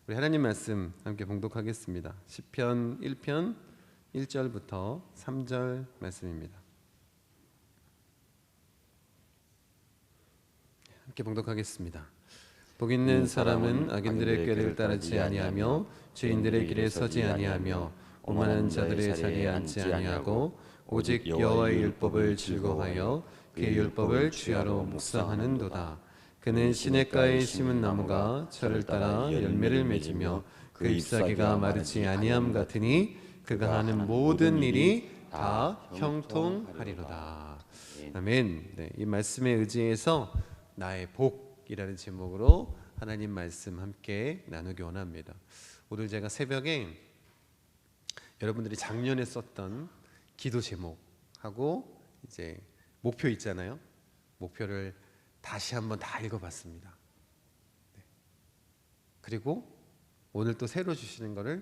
우리 하나님 말씀 함께 봉독하겠습니다. 시편 1편 1절부터 3절 말씀입니다. 함께 봉독하겠습니다. 복 있는 사람은 악인들의 꾀를 따르지 아니하며 죄인들의 길에 서지 아니하며 오만한 자들의 자리에 앉지 아니하고 오직 여호와의 율법을 즐거워하여 그의 율법을 주야로 묵상하는도다. 그는 시냇가에 심은 나무가 철을 따라 열매를 맺으며 그 잎사귀가 마르지 아니함 같으니 그가 하는 모든 일이 다 형통하리로다. 아멘. 네, 이 말씀에 의지해서 나의 복이라는 제목으로 하나님 말씀 함께 나누기 원합니다. 오늘 제가 새벽에 여러분들이 작년에 썼던 기도 제목하고 이제 목표 있잖아요. 목표를 다시 한번 다 읽어봤습니다. 네. 그리고 오늘 또 새로 주시는 거를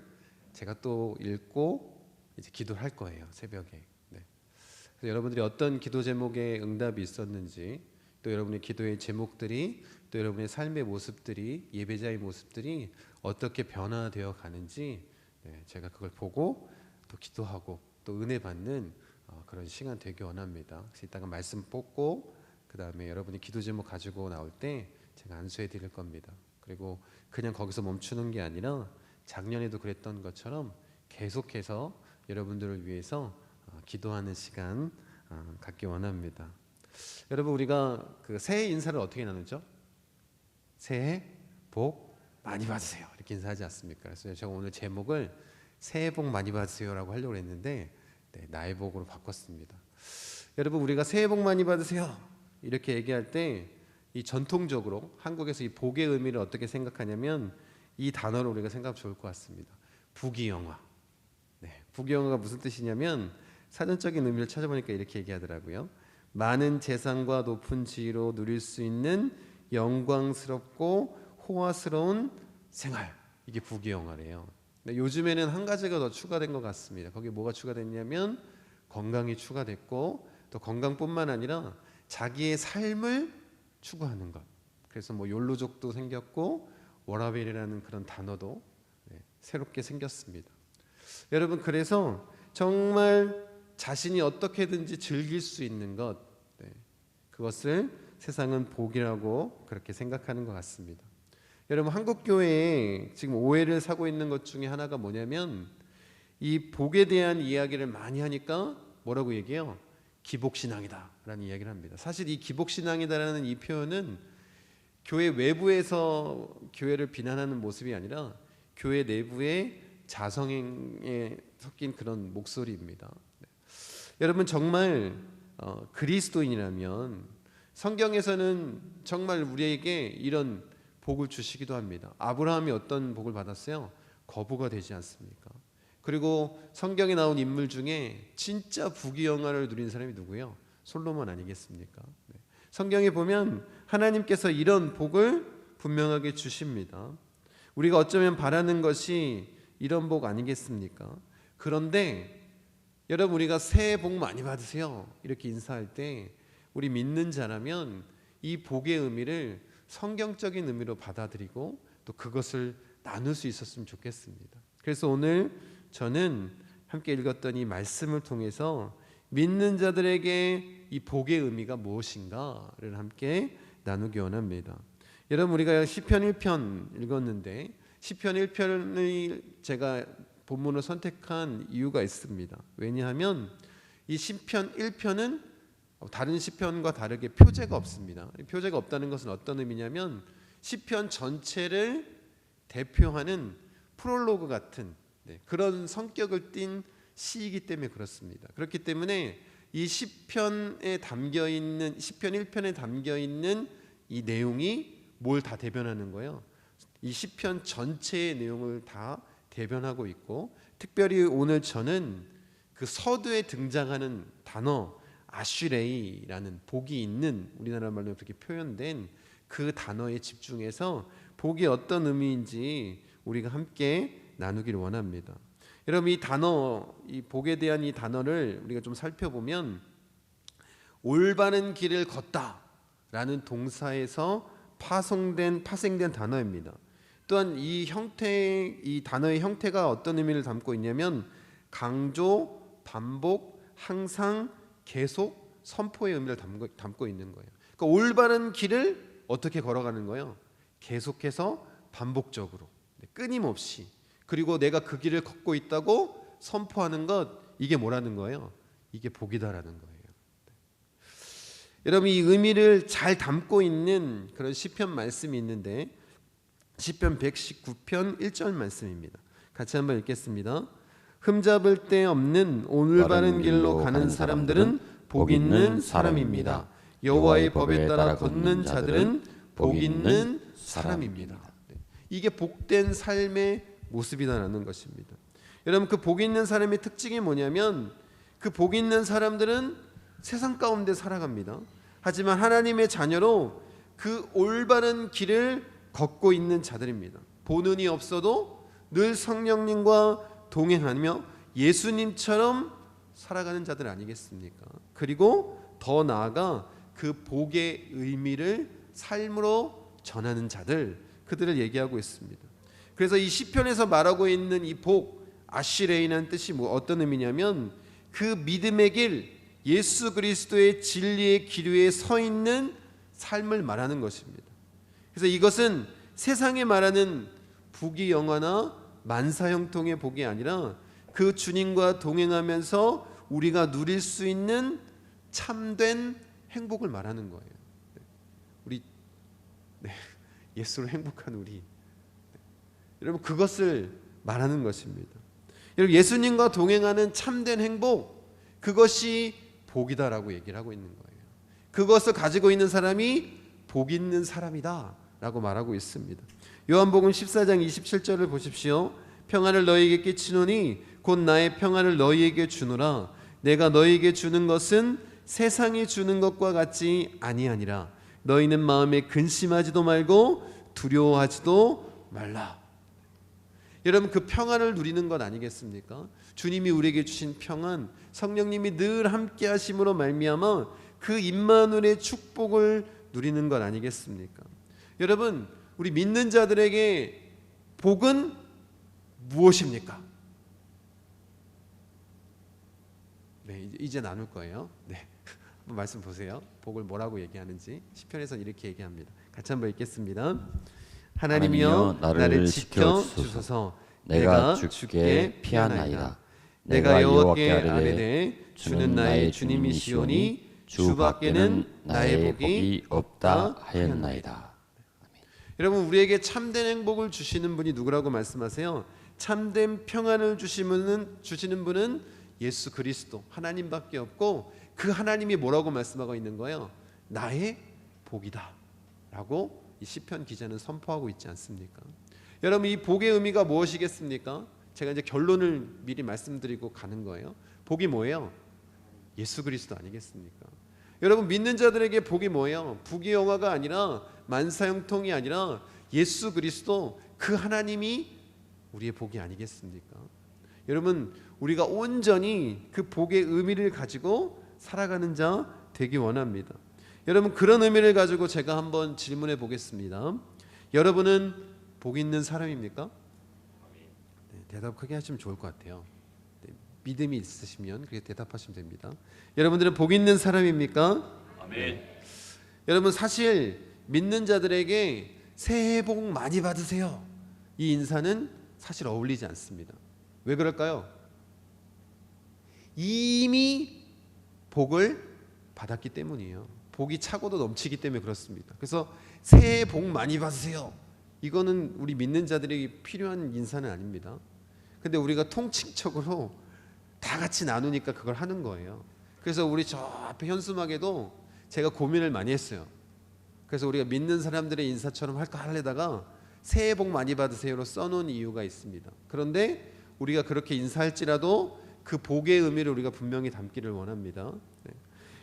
제가 또 읽고 이제 기도를 할 거예요, 새벽에. 네. 그래서 여러분들이 어떤 기도 제목에 응답이 있었는지, 또 여러분의 기도의 제목들이, 또 여러분의 삶의 모습들이, 예배자의 모습들이 어떻게 변화되어 가는지, 네, 제가 그걸 보고 또 기도하고 또 은혜 받는 그런 시간 되기 원합니다. 그래서 이따가 말씀 뽑고 그 다음에 여러분이 기도 제목 가지고 나올 때 제가 안수해 드릴 겁니다. 그리고 그냥 거기서 멈추는 게 아니라 작년에도 그랬던 것처럼 계속해서 여러분들을 위해서 기도하는 시간 갖기 원합니다. 여러분, 우리가 그 새해 인사를 어떻게 나누죠? 새해 복 많이 받으세요, 이렇게 인사하지 않습니까? 그래서 제가 오늘 제목을 새해 복 많이 받으세요라고 하려고 했는데 나의 복으로 바꿨습니다. 여러분, 우리가 새해 복 많이 받으세요 이렇게 얘기할 때 이 전통적으로 한국에서 이 복의 의미를 어떻게 생각하냐면 이 단어를 우리가 생각하면 좋을 것 같습니다. 부귀영화. 네, 부귀영화가 무슨 뜻이냐면 사전적인 의미를 찾아보니까 이렇게 얘기하더라고요. 많은 재산과 높은 지위로 누릴 수 있는 영광스럽고 호화스러운 생활, 이게 부귀영화래요. 요즘에는 한 가지가 더 추가된 것 같습니다. 거기에 뭐가 추가됐냐면 건강이 추가됐고, 또 건강뿐만 아니라 자기의 삶을 추구하는 것. 그래서 뭐 욜로족도 생겼고 워라벨이라는 그런 단어도 새롭게 생겼습니다. 여러분, 그래서 정말 자신이 어떻게든지 즐길 수 있는 것, 그것을 세상은 복이라고 그렇게 생각하는 것 같습니다. 여러분, 한국 교회에 지금 오해를 사고 있는 것 중에 하나가 뭐냐면 이 복에 대한 이야기를 많이 하니까 뭐라고 얘기해요? 기복신앙이다 라는 이야기를 합니다. 사실 이 기복신앙이다라는 이 표현은 교회 외부에서 교회를 비난하는 모습이 아니라 교회 내부의 자성행에 섞인 그런 목소리입니다. 여러분, 정말 그리스도인이라면 성경에서는 정말 우리에게 이런 복을 주시기도 합니다. 아브라함이 어떤 복을 받았어요? 거부가 되지 않습니까? 그리고 성경에 나온 인물 중에 진짜 부귀영화를 누린 사람이 누구예요? 솔로몬 아니겠습니까? 성경에 보면 하나님께서 이런 복을 분명하게 주십니다. 우리가 어쩌면 바라는 것이 이런 복 아니겠습니까? 그런데 여러분, 우리가 새해 복 많이 받으세요 이렇게 인사할 때 우리 믿는 자라면 이 복의 의미를 성경적인 의미로 받아들이고 또 그것을 나눌 수 있었으면 좋겠습니다. 그래서 오늘 저는 함께 읽었던 이 말씀을 통해서 믿는 자들에게 이 복의 의미가 무엇인가를 함께 나누기 원합니다. 여러분, 우리가 시편 1편 읽었는데 시편 1편을 제가 본문을 선택한 이유가 있습니다. 왜냐하면 이 시편 1편은 다른 시편과 다르게 표제가 없습니다. 표제가 없다는 것은 어떤 의미냐면 시편 전체를 대표하는 프롤로그 같은 그런 성격을 띤 시이기 때문에 그렇습니다. 그렇기 때문에 이 시편에 담겨 있는 시편 1편에 담겨 있는 이 내용이 뭘 다 대변하는 거예요? 이 시편 전체의 내용을 다 대변하고 있고, 특별히 오늘 저는 그 서두에 등장하는 단어 아슈레이라는 복이 있는, 우리나라 말로 그렇게 표현된 그 단어에 집중해서 복이 어떤 의미인지 우리가 함께 나누기를 원합니다. 여러분, 이 단어, 이 복에 대한 이 단어를 우리가 좀 살펴보면 올바른 길을 걷다라는 동사에서 파생된 단어입니다. 또한 이 형태, 이 단어의 형태가 어떤 의미를 담고 있냐면 강조, 반복, 항상, 계속, 선포의 의미를 담고 있는 거예요. 그러니까 올바른 길을 어떻게 걸어가는 거예요? 계속해서 반복적으로, 끊임없이, 그리고 내가 그 길을 걷고 있다고 선포하는 것, 이게 뭐라는 거예요? 이게 복이다라는 거예요. 여러분, 이 의미를 잘 담고 있는 그런 시편 말씀이 있는데 시편 119편 1절 말씀입니다. 같이 한번 읽겠습니다. 흠잡을 데 없는 올바른 길로 가는 사람들은 복 있는 사람입니다. 여호와의 법에 따라 걷는 자들은 복 있는 사람입니다. 이게 복된 삶의 모습이다라는 것입니다. 여러분, 그 복 있는 사람의 특징이 뭐냐면 그 복 있는 사람들은 세상 가운데 살아갑니다. 하지만 하나님의 자녀로 그 올바른 길을 걷고 있는 자들입니다. 보는이 없어도 늘 성령님과 동행하며 예수님처럼 살아가는 자들 아니겠습니까? 그리고 더 나아가 그 복의 의미를 삶으로 전하는 자들, 그들을 얘기하고 있습니다. 그래서 이 시편에서 말하고 있는 이 복, 아시레이라는 뜻이 어떤 의미냐면 그 믿음의 길, 예수 그리스도의 진리의 길 위에 서 있는 삶을 말하는 것입니다. 그래서 이것은 세상에 말하는 부귀영화나 만사형통의 복이 아니라 그 주님과 동행하면서 우리가 누릴 수 있는 참된 행복을 말하는 거예요. 우리 예수로 행복한 우리, 여러분, 그것을 말하는 것입니다. 여러분, 예수님과 동행하는 참된 행복, 그것이 복이다라고 얘기를 하고 있는 거예요. 그것을 가지고 있는 사람이 복 있는 사람이다 라고 말하고 있습니다. 요한복음 14장 27절을 보십시오. 평안을 너희에게 끼치노니 곧 나의 평안을 너희에게 주노라. 내가 너희에게 주는 것은 세상이 주는 것과 같지 아니하니라. 너희는 마음에 근심하지도 말고 두려워하지도 말라. 여러분, 그 평안을 누리는 것 아니겠습니까? 주님이 우리에게 주신 평안, 성령님이 늘 함께 하심으로 말미암아 그 임마누엘의 축복을 누리는 것 아니겠습니까? 여러분, 우리 믿는 자들에게 복은 무엇입니까? 네, 이제 나눌 거예요. 네, 한번 말씀 보세요. 복을 뭐라고 얘기하는지 시편에서는 이렇게 얘기합니다. 같이 한번 읽겠습니다. 하나님이여 나를 지켜 주소서. 내가 죽게 피하나이다. 내가 여호와께 아뢰되 주는 나의 주님이시오니 주 밖에는 나의 복이 없다 하였나이다. 여러분, 우리에게 참된 행복을 주시는 분이 누구라고 말씀하세요? 참된 평안을 주시는 분은 예수 그리스도, 하나님밖에 없고 그 하나님이 뭐라고 말씀하고 있는 거예요? 나의 복이다 라고 이 시편 기자는 선포하고 있지 않습니까? 여러분, 이 복의 의미가 무엇이겠습니까? 제가 이제 결론을 미리 말씀드리고 가는 거예요. 복이 뭐예요? 예수 그리스도 아니겠습니까? 여러분, 믿는 자들에게 복이 뭐예요? 부귀영화가 아니라 만사형통이 아니라 예수 그리스도, 그 하나님이 우리의 복이 아니겠습니까? 여러분, 우리가 온전히 그 복의 의미를 가지고 살아가는 자 되기 원합니다. 여러분, 그런 의미를 가지고 제가 한번 질문해 보겠습니다. 여러분은 복 있는 사람입니까? 네, 대답 크게 하시면 좋을 것 같아요. 네, 믿음이 있으시면 그렇게 대답하시면 됩니다. 여러분들은 복 있는 사람입니까? 아멘. 여러분, 사실 믿는 자들에게 새해 복 많이 받으세요, 이 인사는 사실 어울리지 않습니다. 왜 그럴까요? 이미 복을 받았기 때문이에요. 복이 차고도 넘치기 때문에 그렇습니다. 그래서 새해 복 많이 받으세요, 이거는 우리 믿는 자들에게 필요한 인사는 아닙니다. 근데 우리가 통칭적으로 다 같이 나누니까 그걸 하는 거예요. 그래서 우리 저 앞에 현수막에도 제가 고민을 많이 했어요. 그래서 우리가 믿는 사람들의 인사처럼 할까 하려다가 새해 복 많이 받으세요로 써놓은 이유가 있습니다. 그런데 우리가 그렇게 인사할지라도 그 복의 의미를 우리가 분명히 담기를 원합니다. 네.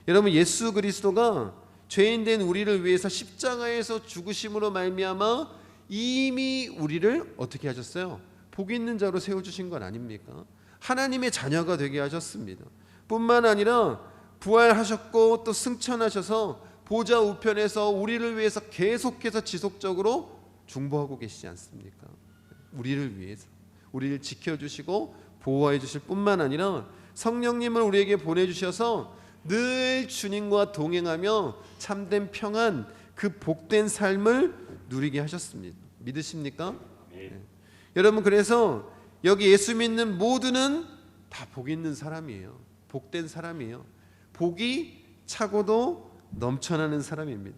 여러분, 예수 그리스도가 죄인된 우리를 위해서 십자가에서 죽으심으로 말미암아 이미 우리를 어떻게 하셨어요? 복 있는 자로 세워주신 건 아닙니까? 하나님의 자녀가 되게 하셨습니다. 뿐만 아니라 부활하셨고 또 승천하셔서 보좌 우편에서 우리를 위해서 계속해서 지속적으로 중보하고 계시지 않습니까? 우리를 위해서 우리를 지켜주시고 보호해 주실 뿐만 아니라 성령님을 우리에게 보내주셔서 늘 주님과 동행하며 참된 평안, 그 복된 삶을 누리게 하셨습니다. 믿으십니까? 네. 여러분, 그래서 여기 예수 믿는 모두는 다 복 있는 사람이에요. 복된 사람이에요. 복이 차고도 넘쳐나는 사람입니다.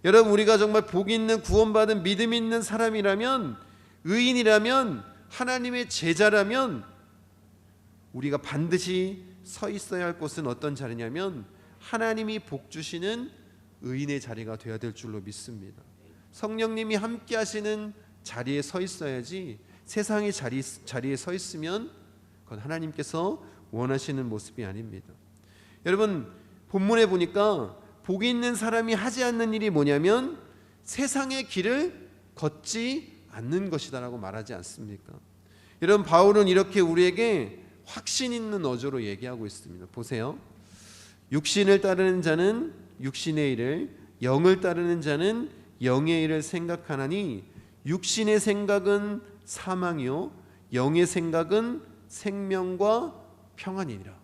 여러분, 우리가 정말 복 있는 구원받은 믿음 있는 사람이라면, 의인이라면, 하나님의 제자라면 우리가 반드시 서 있어야 할 곳은 어떤 자리냐면 하나님이 복 주시는 의인의 자리가 되어야 될 줄로 믿습니다. 성령님이 함께 하시는 자리에 서 있어야지 세상의 자리에 서 있으면 그건 하나님께서 원하시는 모습이 아닙니다. 여러분, 본문에 보니까 복 있는 사람이 하지 않는 일이 뭐냐면 세상의 길을 걷지 않는 것이다라고 말하지 않습니까? 여러분, 바울은 이렇게 우리에게 확신 있는 어조로 얘기하고 있습니다. 보세요. 육신을 따르는 자는 육신의 일을, 영을 따르는 자는 영의 일을 생각하나니 육신의 생각은 사망이요 영의 생각은 생명과 평안이니라.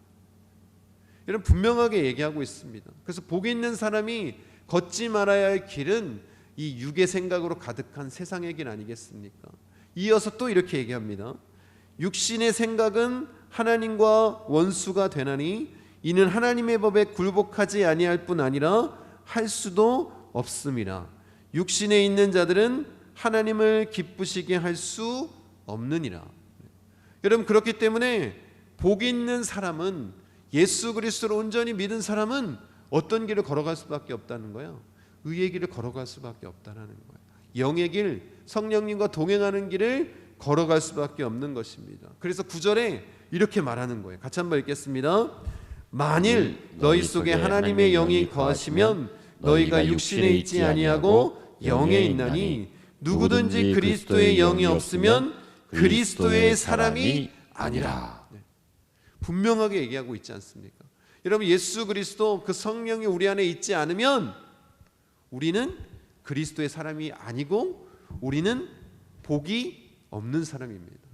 이런 분명하게 얘기하고 있습니다. 그래서 복 있는 사람이 걷지 말아야 할 길은 이 육의 생각으로 가득한 세상의 길 아니겠습니까? 이어서 또 이렇게 얘기합니다. 육신의 생각은 하나님과 원수가 되나니 이는 하나님의 법에 굴복하지 아니할 뿐 아니라 할 수도 없음이라. 육신에 있는 자들은 하나님을 기쁘시게 할 수 없느니라. 여러분, 그렇기 때문에 복 있는 사람은, 예수 그리스도를 온전히 믿은 사람은 어떤 길을 걸어갈 수밖에 없다는 거예요. 의의 길을 걸어갈 수밖에 없다는 거예요. 영의 길, 성령님과 동행하는 길을 걸어갈 수밖에 없는 것입니다. 그래서 9절에 이렇게 말하는 거예요. 같이 한번 읽겠습니다. 만일 너희 속에 하나님의 영이 거하시면 너희가 육신에 있지 아니하고 영에 있나니 누구든지 그리스도의 영이 없으면 그리스도의 사람이 아니라. 분명하게 얘기하고 있지 않습니까? 여러분, 예수 그리스도 그 성령이 우리 안에 있지 않으면 우리는 그리스도의 사람이 아니고 우리는 복이 없는 사람입니다.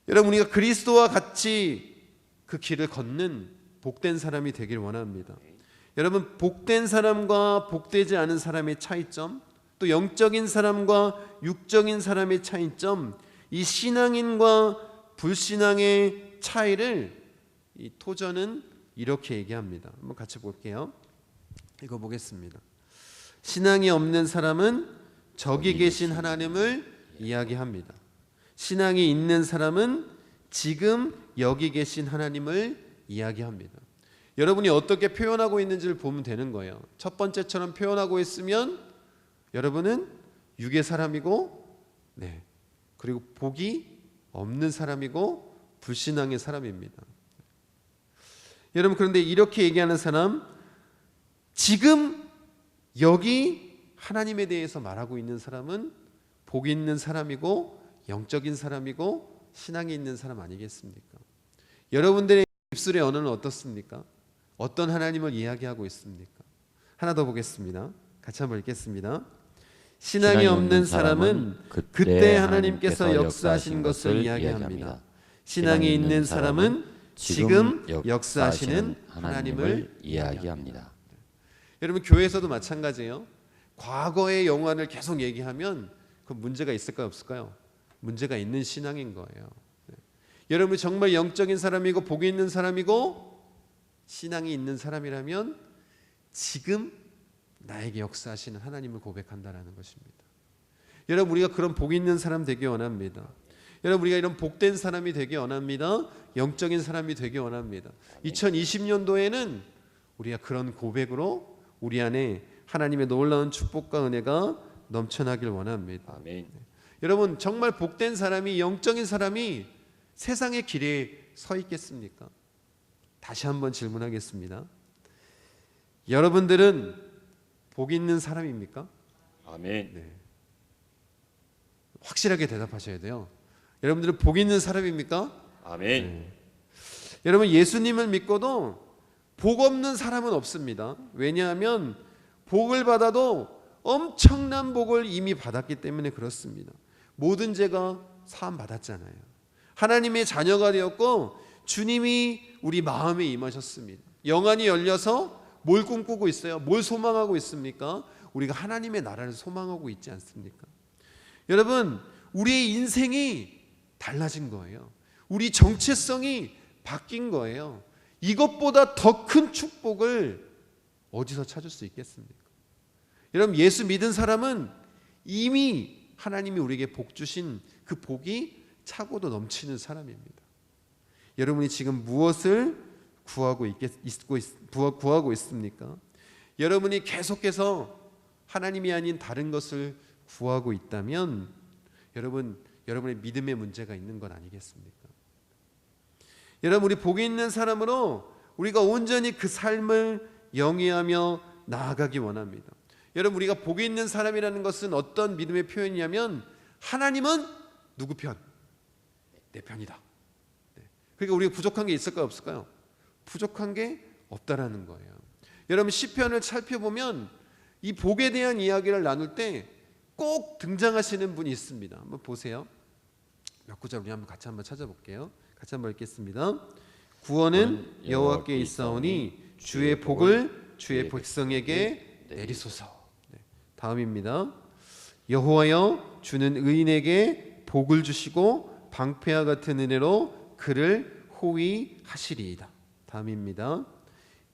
여러분, 우리가 그리스도와 같이 그 길을 걷는 복된 사람이 되길 원합니다. 여러분, 복된 사람과 복되지 않은 사람의 차이점, 또 영적인 사람과 육적인 사람의 차이점, 이 신앙인과 불신앙의 차이를 이 토저는 이렇게 얘기합니다. 한번 같이 볼게요. 읽어보겠습니다. 신앙이 없는 사람은 저기 계신 하나님을 이야기합니다. 신앙이 있는 사람은 지금 여기 계신 하나님을 이야기합니다. 여러분이 어떻게 표현하고 있는지를 보면 되는 거예요. 첫 번째처럼 표현하고 있으면 여러분은 육의 사람이고, 그리고 복이 없는 사람이고 불신앙의 사람입니다. 여러분, 그런데 이렇게 얘기하는 사람, 지금 여기 하나님에 대해서 말하고 있는 사람은 복이 있는 사람이고 영적인 사람이고 신앙이 있는 사람 아니겠습니까? 여러분들의 입술의 언어는 어떻습니까? 어떤 하나님을 이야기하고 있습니까? 하나 더 보겠습니다. 같이 한번 읽겠습니다. 신앙이 없는 사람은 그때 하나님께서 역사하신 것을 이야기합니다. 신앙이 있는 사람은 지금 역사하시는 하나님을 이야기합니다. 여러분, 교회에서도 마찬가지예요. 과거의 영광을 계속 얘기하면 그 문제가 있을까요, 없을까요? 문제가 있는 신앙인 거예요. 여러분이 정말 영적인 사람이고 복이 있는 사람이고 신앙이 있는 사람이라면 지금 나에게 역사하시는 하나님을 고백한다는 것입니다. 여러분, 우리가 그런 복 있는 사람 되기 원합니다. 여러분, 우리가 이런 복된 사람이 되기 원합니다. 영적인 사람이 되기 원합니다. 2020년도에는 우리가 그런 고백으로 우리 안에 하나님의 놀라운 축복과 은혜가 넘쳐나길 원합니다. 아멘. 여러분, 정말 복된 사람이, 영적인 사람이 세상의 길에 서 있겠습니까? 다시 한번 질문하겠습니다. 여러분들은 복 있는 사람입니까? 아멘. 확실하게 대답하셔야 돼요. 여러분들은 복 있는 사람입니까? 아멘. 여러분, 예수님을 믿고도 복 없는 사람은 없습니다. 왜냐하면 복을 받아도 엄청난 복을 이미 받았기 때문에 그렇습니다. 모든 죄가 사함 받았잖아요. 하나님의 자녀가 되었고 주님이 우리 마음에 임하셨습니다. 영안이 열려서 뭘 꿈꾸고 있어요? 뭘 소망하고 있습니까? 우리가 하나님의 나라를 소망하고 있지 않습니까? 여러분, 우리의 인생이 달라진 거예요. 우리 정체성이 바뀐 거예요. 이것보다 더 큰 축복을 어디서 찾을 수 있겠습니까? 여러분, 예수 믿은 사람은 이미 하나님이 우리에게 복 주신 그 복이 차고도 넘치는 사람입니다. 여러분이 지금 무엇을 구하고 있습니까? 여러분이 계속해서 하나님이 아닌 다른 것을 구하고 있다면 여러분의 믿음의 문제가 있는 건 아니겠습니까? 여러분, 우리 복이 있는 사람으로 우리가 온전히 그 삶을 영위하며 나아가기 원합니다. 여러분, 우리가 복이 있는 사람이라는 것은 어떤 믿음의 표현이냐면 하나님은 누구 편? 내 편이다. 그러니까 우리가 부족한 게 있을까요, 없을까요? 부족한 게 없다라는 거예요. 여러분, 시편을 살펴보면 이 복에 대한 이야기를 나눌 때 꼭 등장하시는 분이 있습니다. 한번 보세요. 몇 구절 우리 같이 한번 찾아볼게요. 같이 한번 읽겠습니다. 구원은 여호와께 있사오니 주의 복을 주의 백성에게 내리소서. 다음입니다. 여호와여, 주는 의인에게 복을 주시고 방패와 같은 은혜로 그를 호위하시리이다. 다음입니다.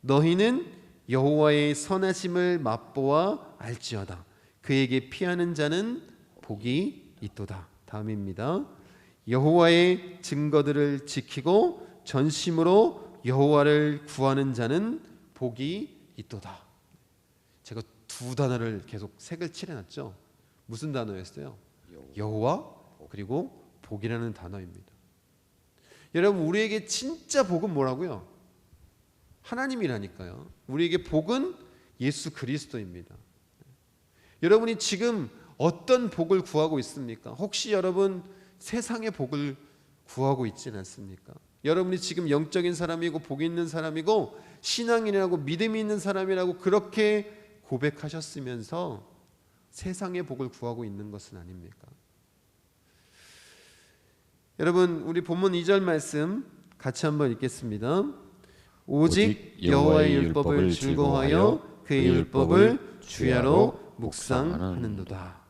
너희는 여호와의 선하심을 맛보아 알지어다. 그에게 피하는 자는 복이 있도다. 다음입니다. 여호와의 증거들을 지키고 전심으로 여호와를 구하는 자는 복이 있도다. 제가 두 단어를 계속 색을 칠해놨죠. 무슨 단어였어요? 여호와 그리고 복이라는 단어입니다. 여러분, 우리에게 진짜 복은 뭐라고요? 하나님이라니까요. 우리에게 복은 예수 그리스도입니다. 여러분이 지금 어떤 복을 구하고 있습니까? 혹시 여러분 세상의 복을 구하고 있지는 않습니까? 여러분이 지금 영적인 사람이고 복이 있는 사람이고 신앙인이라고 믿음이 있는 사람이라고 그렇게 고백하셨으면서 세상의 복을 구하고 있는 것은 아닙니까? 여러분, 우리 본문 2절 말씀 같이 한번 읽겠습니다. 오직 여호와의 율법을 즐거워하여 그의 율법을 주야로 묵상하는도다.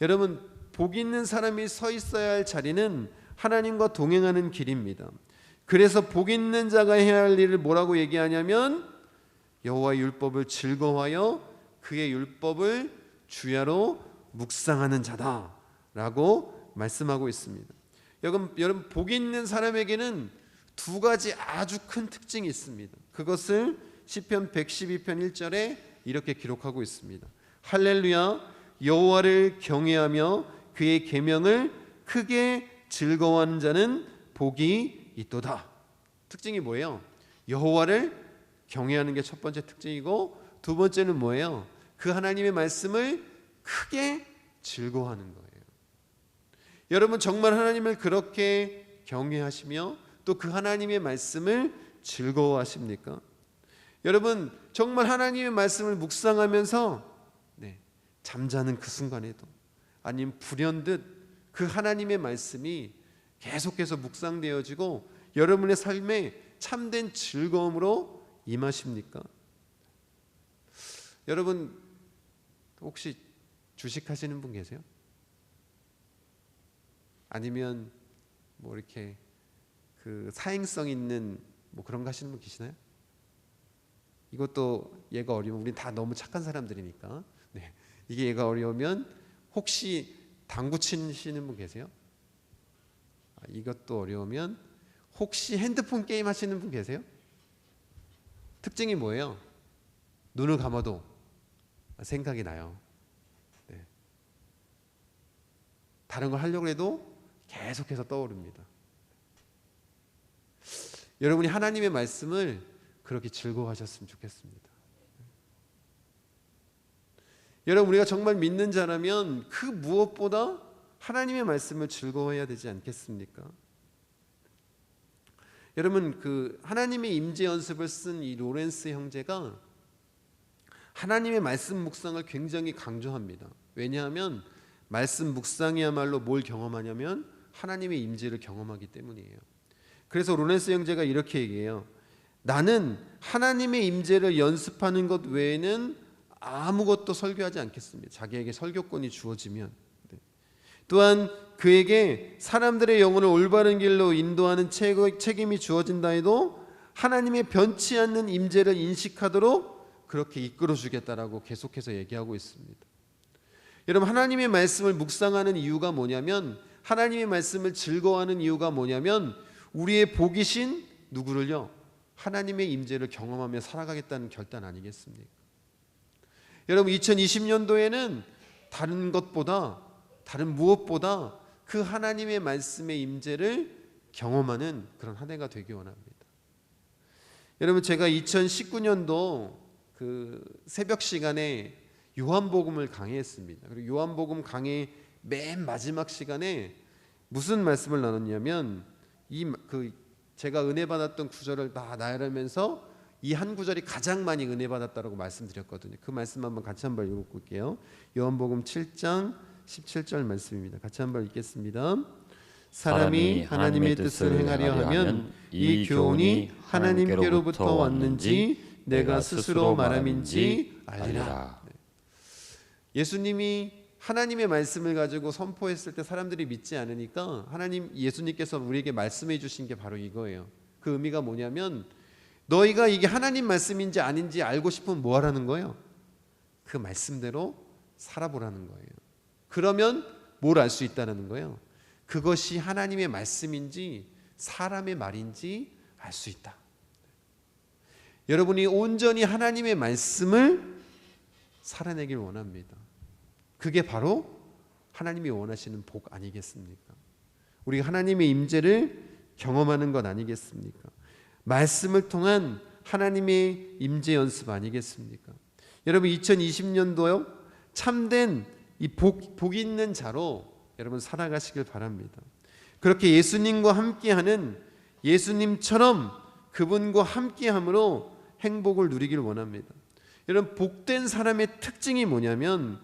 여러분, 복 있는 사람이 서 있어야 할 자리는 하나님과 동행하는 길입니다. 그래서 복 있는 자가 해야 할 일을 뭐라고 얘기하냐면 여호와의 율법을 즐거워하여 그의 율법을 주야로 묵상하는 자다라고 말씀하고 있습니다. 여러분, 복 있는 사람에게는 두 가지 아주 큰 특징이 있습니다. 그것을 시편 112편 1절에 이렇게 기록하고 있습니다. 할렐루야, 여호와를 경외하며 그의 계명을 크게 즐거워하는 자는 복이 있도다. 특징이 뭐예요? 여호와를 경외하는 게 첫 번째 특징이고, 두 번째는 뭐예요? 그 하나님의 말씀을 크게 즐거워하는 거예요. 여러분, 정말 하나님을 그렇게 경외하시며 또 그 하나님의 말씀을 즐거워하십니까? 여러분, 정말 하나님의 말씀을 묵상하면서 잠자는 그 순간에도 아니면 불현듯 그 하나님의 말씀이 계속해서 묵상되어지고 여러분의 삶에 참된 즐거움으로 임하십니까? 여러분, 혹시 주식하시는 분 계세요? 아니면 뭐 이렇게 그 사행성 있는 뭐 그런 거 하시는 분 계시나요? 이것도 얘가 어려우면 우린 다 너무 착한 사람들이니까 이게 얘가 어려우면 혹시 당구 치시는 분 계세요? 이것도 어려우면 혹시 핸드폰 게임 하시는 분 계세요? 특징이 뭐예요? 눈을 감아도 생각이 나요. 다른 걸 하려고 해도 계속해서 떠오릅니다. 여러분이 하나님의 말씀을 그렇게 즐거워하셨으면 좋겠습니다. 여러분, 우리가 정말 믿는 자라면 그 무엇보다 하나님의 말씀을 즐거워해야 되지 않겠습니까? 여러분, 그 하나님의 임재 연습을 쓴 이 로렌스 형제가 하나님의 말씀 묵상을 굉장히 강조합니다. 왜냐하면 말씀 묵상이야말로 뭘 경험하냐면 하나님의 임재를 경험하기 때문이에요. 그래서 로렌스 형제가 이렇게 얘기해요. 나는 하나님의 임재를 연습하는 것 외에는 아무것도 설교하지 않겠습니다. 자기에게 설교권이 주어지면. 또한 그에게 사람들의 영혼을 올바른 길로 인도하는 책임이 주어진다 해도 하나님의 변치 않는 임재를 인식하도록 그렇게 이끌어 주겠다라고 계속해서 얘기하고 있습니다. 여러분, 하나님의 말씀을 묵상하는 이유가 뭐냐면, 하나님의 말씀을 즐거워하는 이유가 뭐냐면 우리의 복이신 누구를요? 하나님의 임재를 경험하며 살아가겠다는 결단 아니겠습니까? 여러분, 2020년도에는 다른 무엇보다 그 하나님의 말씀의 임재를 경험하는 그런 한 해가 되기 원합니다. 여러분, 제가 2019년도 그 새벽 시간에 요한복음을 강의했습니다. 그리고 요한복음 강의 맨 마지막 시간에 무슨 말씀을 나눴냐면 제가 은혜 받았던 구절을 다 나열하면서 이 한 구절이 가장 많이 은혜 받았다라고 말씀드렸거든요. 그 말씀 한번 같이 한번 읽어볼게요. 요한복음 7장 17절 말씀입니다. 같이 한번 읽겠습니다. 사람이 하나님의 뜻을 행하려 하면 이 교훈이 하나님께로부터 왔는지 내가 스스로 말함인지 알리라. 예수님이 하나님의 말씀을 가지고 선포했을 때 사람들이 믿지 않으니까 예수님께서 우리에게 말씀해 주신 게 바로 이거예요. 그 의미가 뭐냐면 너희가 이게 하나님 말씀인지 아닌지 알고 싶으면 뭐 하라는 거예요? 그 말씀대로 살아보라는 거예요. 그러면 뭘 알 수 있다는 거예요? 그것이 하나님의 말씀인지 사람의 말인지 알 수 있다. 여러분이 온전히 하나님의 말씀을 살아내길 원합니다. 그게 바로 하나님이 원하시는 복 아니겠습니까? 우리가 하나님의 임재를 경험하는 것 아니겠습니까? 말씀을 통한 하나님의 임재 연습 아니겠습니까? 여러분, 2020년도요 참된 이 복 있는 자로 여러분 살아가시길 바랍니다. 그렇게 예수님과 함께하는, 예수님처럼 그분과 함께함으로 행복을 누리길 원합니다. 여러분, 복된 사람의 특징이 뭐냐면,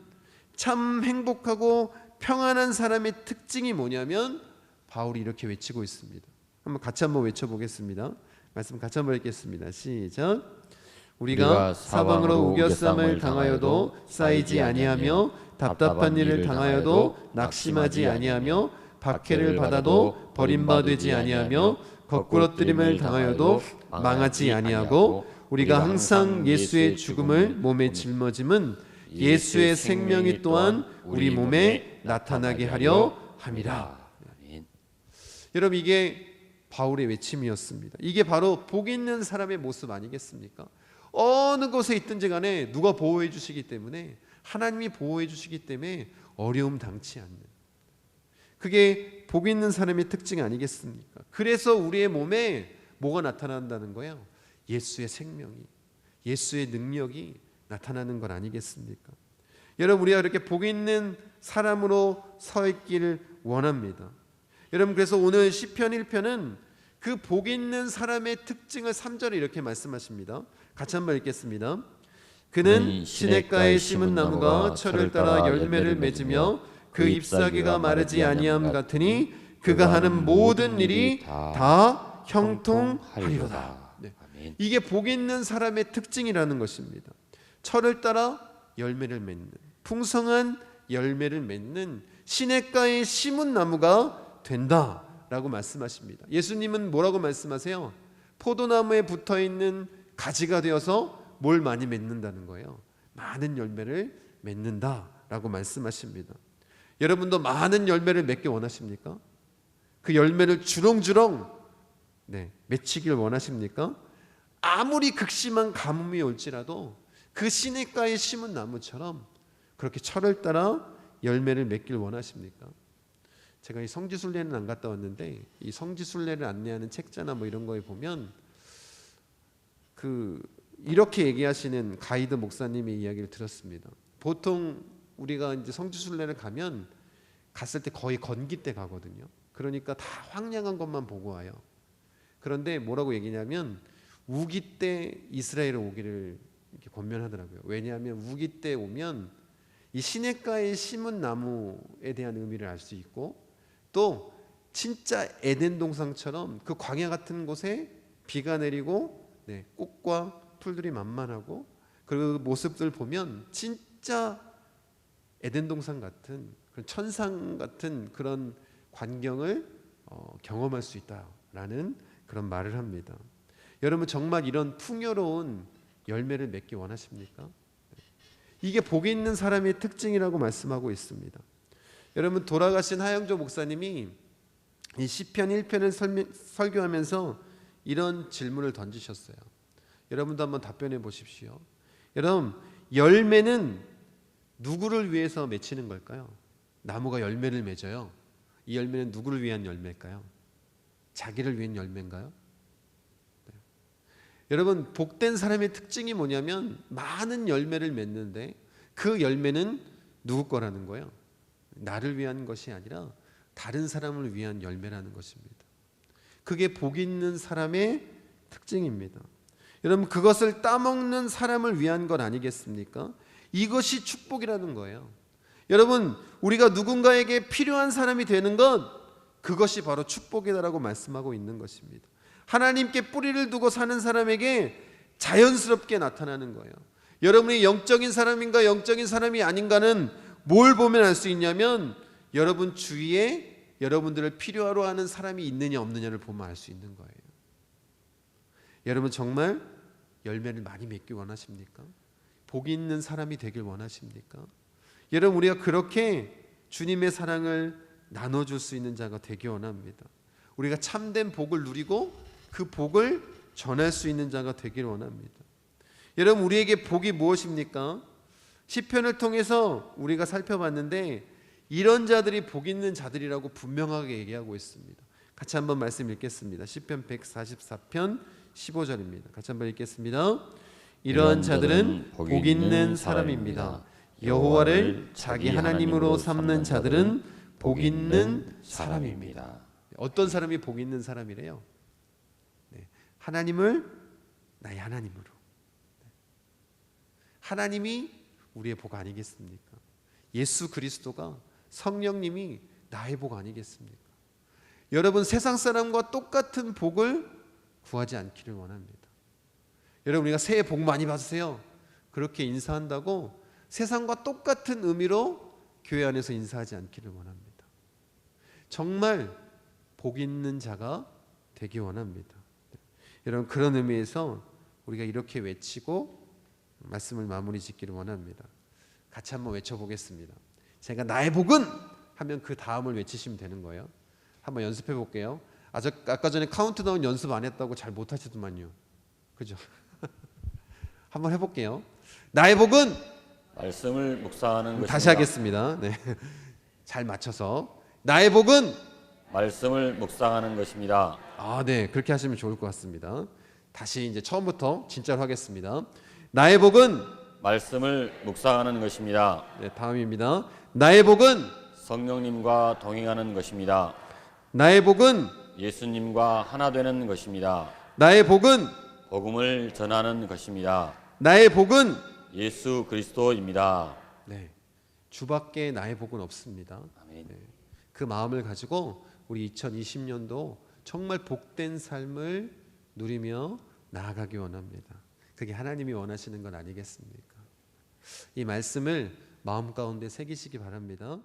참 행복하고 평안한 사람의 특징이 뭐냐면 바울이 이렇게 외치고 있습니다. 같이 한번 외쳐보겠습니다. 말씀 같이 한번 읽겠습니다. 시작. 우리가 사방으로 우겨쌈을 당하여도 쌓이지 아니하며 답답한 일을 당하여도 낙심하지 아니하며 박해를 받아도 버림받지 아니하며 거꾸러뜨림을 당하여도 망하지 아니하고 우리가 항상 예수의 죽음을 몸에 짊어짐은 예수의 생명이 또한 우리 몸에 나타나게 하려 함이라. 여러분, 이게 바울의 외침이었습니다. 이게 바로 복 있는 사람의 모습 아니겠습니까? 어느 곳에 있든지 간에 누가 보호해 주시기 때문에, 하나님이 보호해 주시기 때문에 어려움 당치 않는, 그게 복 있는 사람의 특징 아니겠습니까? 그래서 우리의 몸에 뭐가 나타난다는 거예요? 예수의 생명이, 예수의 능력이 나타나는 것 아니겠습니까? 여러분, 우리가 이렇게 복 있는 사람으로 서 있기를 원합니다. 여러분, 그래서 오늘 시편 1편은 그 복 있는 사람의 특징을 3절에 이렇게 말씀하십니다. 같이 한번 읽겠습니다. 그는 시냇가에 심은 나무가 철을 따라 열매를 맺으며 그 잎사귀가 마르지 아니함 같으니 그가 하는 모든 일이 다 형통하리로다. 네. 이게 복 있는 사람의 특징이라는 것입니다. 철을 따라 열매를 맺는, 풍성한 열매를 맺는 시냇가에 심은 나무가 된다라고 말씀하십니다. 예수님은 뭐라고 말씀하세요? 포도나무에 붙어있는 가지가 되어서 뭘 많이 맺는다는 거예요. 많은 열매를 맺는다라고 말씀하십니다. 여러분도 많은 열매를 맺기 원하십니까? 그 열매를 주렁주렁 맺히길 원하십니까? 아무리 극심한 가뭄이 올지라도 그 시냇가에 심은 나무처럼 그렇게 철을 따라 열매를 맺길 원하십니까? 제가 이 성지순례는 안 갔다 왔는데 이 성지순례를 안내하는 책자나 뭐 이런 거에 보면 이렇게 얘기하시는 가이드 목사님의 이야기를 들었습니다. 보통 우리가 이제 성지순례를 갔을 때 거의 건기 때 가거든요. 그러니까 다 황량한 것만 보고 와요. 그런데 뭐라고 얘기냐면 우기 때 이스라엘에 오기를 이렇게 권면하더라고요. 왜냐하면 우기 때 오면 이 시냇가에 심은 나무에 대한 의미를 알 수 있고, 또 진짜 에덴 동산처럼 그 광야 같은 곳에 비가 내리고 꽃과 풀들이 만만하고, 그 모습들 보면 진짜 에덴 동산 같은 그런 천상 같은 그런 광경을 경험할 수 있다라는 그런 말을 합니다. 여러분 정말 이런 풍요로운 열매를 맺기 원하십니까? 이게 복이 있는 사람의 특징이라고 말씀하고 있습니다. 여러분 돌아가신 하영조 목사님이 이 시편 1편을 설교하면서 이런 질문을 던지셨어요. 여러분도 한번 답변해 보십시오. 여러분 열매는 누구를 위해서 맺히는 걸까요? 나무가 열매를 맺어요. 이 열매는 누구를 위한 열매일까요? 자기를 위한 열매인가요? 네. 여러분 복된 사람의 특징이 뭐냐면 많은 열매를 맺는데 그 열매는 누구 거라는 거예요? 나를 위한 것이 아니라 다른 사람을 위한 열매라는 것입니다. 그게 복 있는 사람의 특징입니다. 여러분 그것을 따먹는 사람을 위한 것 아니겠습니까? 이것이 축복이라는 거예요. 여러분 우리가 누군가에게 필요한 사람이 되는 것, 그것이 바로 축복이다라고 말씀하고 있는 것입니다. 하나님께 뿌리를 두고 사는 사람에게 자연스럽게 나타나는 거예요. 여러분이 영적인 사람인가 영적인 사람이 아닌가는 뭘 보면 알 수 있냐면 여러분 주위에 여러분들을 필요하러 하는 사람이 있느냐 없느냐를 보면 알 수 있는 거예요. 여러분 정말 열매를 많이 맺기 원하십니까? 복이 있는 사람이 되길 원하십니까? 여러분 우리가 그렇게 주님의 사랑을 나눠줄 수 있는 자가 되기 원합니다. 우리가 참된 복을 누리고 그 복을 전할 수 있는 자가 되길 원합니다. 여러분 우리에게 복이 무엇입니까? 시편을 통해서 우리가 살펴봤는데 이런 자들이 복 있는 자들이라고 분명하게 얘기하고 있습니다. 같이 한번 말씀 읽겠습니다. 시편 144편 15절입니다. 같이 한번 읽겠습니다. 이러한 자들은 복 있는 사람입니다. 여호와를 자기 하나님으로 삼는 자들은 복 있는 사람입니다. 어떤 사람이 복 있는 사람이래요? 하나님을 나의 하나님으로. 하나님이 우리의 복 아니겠습니까? 예수 그리스도가 성령님이 나의 복 아니겠습니까? 여러분 세상 사람과 똑같은 복을 구하지 않기를 원합니다. 여러분 우리가 새해 복 많이 받으세요 그렇게 인사한다고 세상과 똑같은 의미로 교회 안에서 인사하지 않기를 원합니다. 정말 복 있는 자가 되기 원합니다. 여러분 그런 의미에서 우리가 이렇게 외치고 말씀을 마무리 짓기를 원합니다. 같이 한번 외쳐보겠습니다. 제가 나의 복은 하면 그 다음을 외치시면 되는 거예요. 한번 연습해 볼게요. 아까 전에 카운트다운 연습 안 했다고 잘 못하시더만요. 그죠? 한번 해볼게요. 나의 복은 말씀을 묵상하는 것입니다. 다시 하겠습니다. 네. 잘 맞춰서 나의 복은 말씀을 묵상하는 것입니다. 네, 그렇게 하시면 좋을 것 같습니다. 다시 이제 처음부터 진짜로 하겠습니다. 나의 복은 말씀을 묵상하는 것입니다. 네, 다음입니다. 나의 복은 성령님과 동행하는 것입니다. 나의 복은 예수님과 하나 되는 것입니다. 나의 복은 복음을 전하는 것입니다. 나의 복은 예수 그리스도입니다. 네, 주밖에 나의 복은 없습니다. 아멘. 네, 그 마음을 가지고 우리 2020년도 정말 복된 삶을 누리며 나아가기 원합니다. 그게 하나님이 원하시는 건 아니겠습니까? 이 말씀을 마음 가운데 새기시기 바랍니다.